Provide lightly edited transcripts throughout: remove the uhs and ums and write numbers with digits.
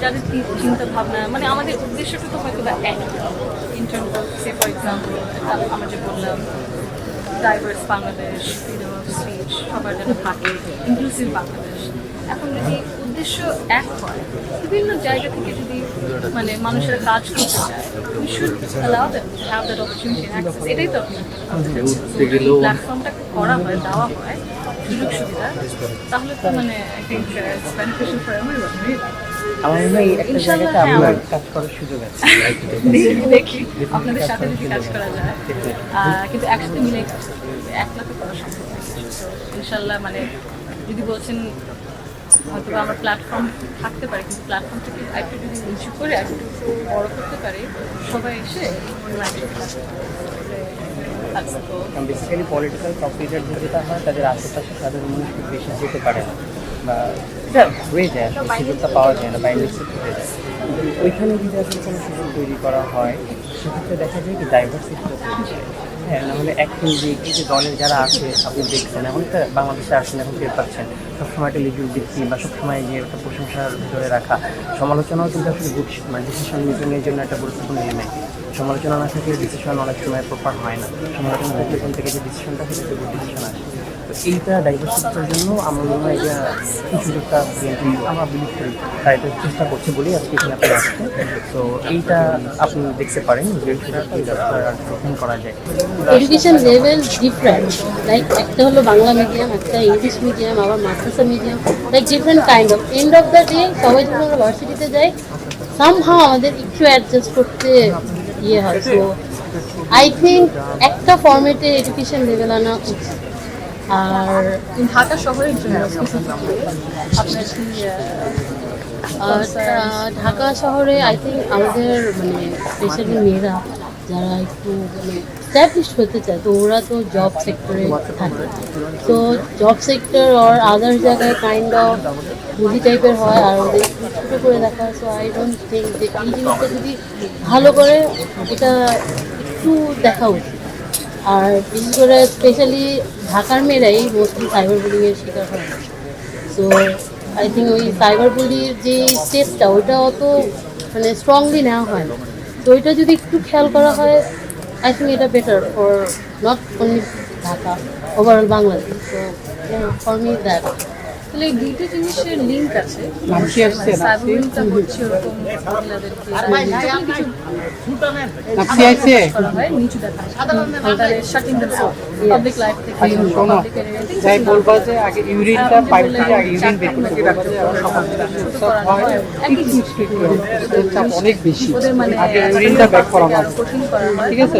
যাদের চিন্তা ভাবনা মানে আমাদের উদ্দেশ্যটা তো হয়তো বা এক in terms of say for example আমরা যে বললাম diverse Bangladesh, freedom of speech সবার যেন থাকে, ইনক্লুসিভ বাংলাদেশ। এখন যদি উদ্দেশ্য এক হয়, বিভিন্ন জায়গা থেকে যদি মানে মানুষেরা কাজ করতে চায়, we should allow them to have that opportunity and access. এটাই তো প্ল্যাটফর্মটা করা হয়, দেওয়া হয় সুযোগ সুবিধা, তাহলে তো মানে I think it's beneficial for everyone, right? আমার মনে হয় একটা জায়গাতে আপনার কাজ করার সুযোগ আছে। দেখি আপনাদের সাথে যদি কাজ করা যায়, কিন্তু একসাথে মিলে কাজ করতে হবে, একলা তো করা সম্ভব না। ইনশাল্লাহ মানে যদি বলছেন হয়তো আমরা প্ল্যাটফর্ম থাকতে পারে, কিন্তু প্ল্যাটফর্মটাকে একটু যদি নিচু করে একটু বড় করতে পারি, সবাই এসে বেসিক্যালি পলিটিক্যাল টপ লিডারদের যেটা হয় তাদের আশেপাশে সাধারণ মানুষ খুব বেশি যেতে পারে না, বা এটা হয়ে যায় আসলে সুযোগটা পাওয়া যায় না বা ইনভেস্ট হয়ে যায়। ওইখানে যদি আসলে কোনো সুযোগ তৈরি করা হয়, সেক্ষেত্রে দেখা যায় কি ডাইভার্সিটিটা তৈরি হয়। হ্যাঁ, নাহলে এখন যে এই যে দলের যারা আছে আপনি দেখছেন, এখন তো বাংলাদেশে আসেন, এখন টের পাচ্ছেন সবসময় একটা লিজুর দিচ্ছি বা সবসময় যে একটা প্রশংসার ভিতরে রাখা, সমালোচনাও কিন্তু আসলে গুড মানে ডিসিশন মেকিংয়ের জন্য একটা গুরুত্বপূর্ণ এলিমেন্ট। সমালোচনা না থাকলে ডিসিশন অনেক সময় প্রপার হয় না, সমালোচনা থাকলে কোন থেকে যে ডিসিশনটা সেটা গুড ডিসিশন আসে। তো এইটা ডাইভার্সিটির জন্য আমার মনে হয় যে এই সুযোগটা আমরা বিলিভ করি, তাই এটা চেষ্টা করছে বলেই আজকে এখানে আপনি আসছেন। তো এইটা আপনি দেখতে পারেন যে গ্রহণ করা যায়। এডুকেশন লেভেল ডিফারেন্ট, লাইক একটা হলো বাংলা মিডিয়াম, একটা ইংলিশ মিডিয়াম, আবার মাদ্রাসা medium, like different kind of. End of the day সবাই যখন আমরা ভার্সিটিতে যাই, সামহাও আমাদের একটু অ্যাডজাস্ট করতে ইয়ে হয়। তো আই থিঙ্ক একটা ফর্মেটে এডুকেশন লেভেল আনা উচিত। আর ঢাকা শহরের জন্য আপনার কি ঢাকা শহরে আই থিঙ্ক আমাদের মানে স্পেশালি মেয়েরা যারা একটু মানে স্ট্যাবলিশ হতে চায়, তো ওরা তো জব সেক্টরে থাকে। তো জব সেক্টর আর আদার জায়গায় কাইন্ড অফ মুভি টাইপের হয়, আর ওদের একটু ছোটো করে দেখা হয়। সো আই ডোন্ট থিঙ্ক যে এই জিনিসটা যদি ভালো করে এটা একটু দেখা উচিত। আর বিশেষ করে স্পেশালি ঢাকার মেয়েরাই মোস্টলি সাইবার বুলিংয়ের শিকার হয়। সো আই থিঙ্ক ওই সাইবার বুলির যে স্টেপটা ওইটা অত মানে স্ট্রংলি নেওয়া হয় না। তো ওইটা যদি একটু খেয়াল করা হয়, আই থিঙ্ক এটা better for not only Dhaka, overall Bangladesh. So for me that. তাহলে এই দুইটা জিনিসের লিঙ্ক আছে। সাইবার বুলিংটা হচ্ছে ওরকম মহিলাদেরকে করা হয় নিচু দেখা, তাহলে শাটিং দ্য পাবলিক লাইফ থেকে, যাই বলবা যে আগে ইউরিনটা পাইপ থেকে আগে ইউরিন বের করতে অনেক বেশি, ওদের মানে আগে ইউরিনটা ব্যাক করা হয়, কঠিন করা হয়, ঠিক আছে?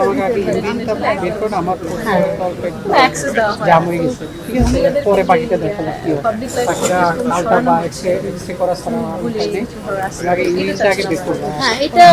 আমাকে আগে ইউরিনটা বের করে আমার অ্যাক্সেস দেওয়া হয়। জাম হয়ে গেছে, ঠিক আছে? পরে বাকিটা দেখাবো কি হয়। পাবলিক লাইফ বাকিটা আলটা বা এক্সরে করা ছাড়া আগে ইউরিনটা আগে বের করবো। হ্যাঁ, এটা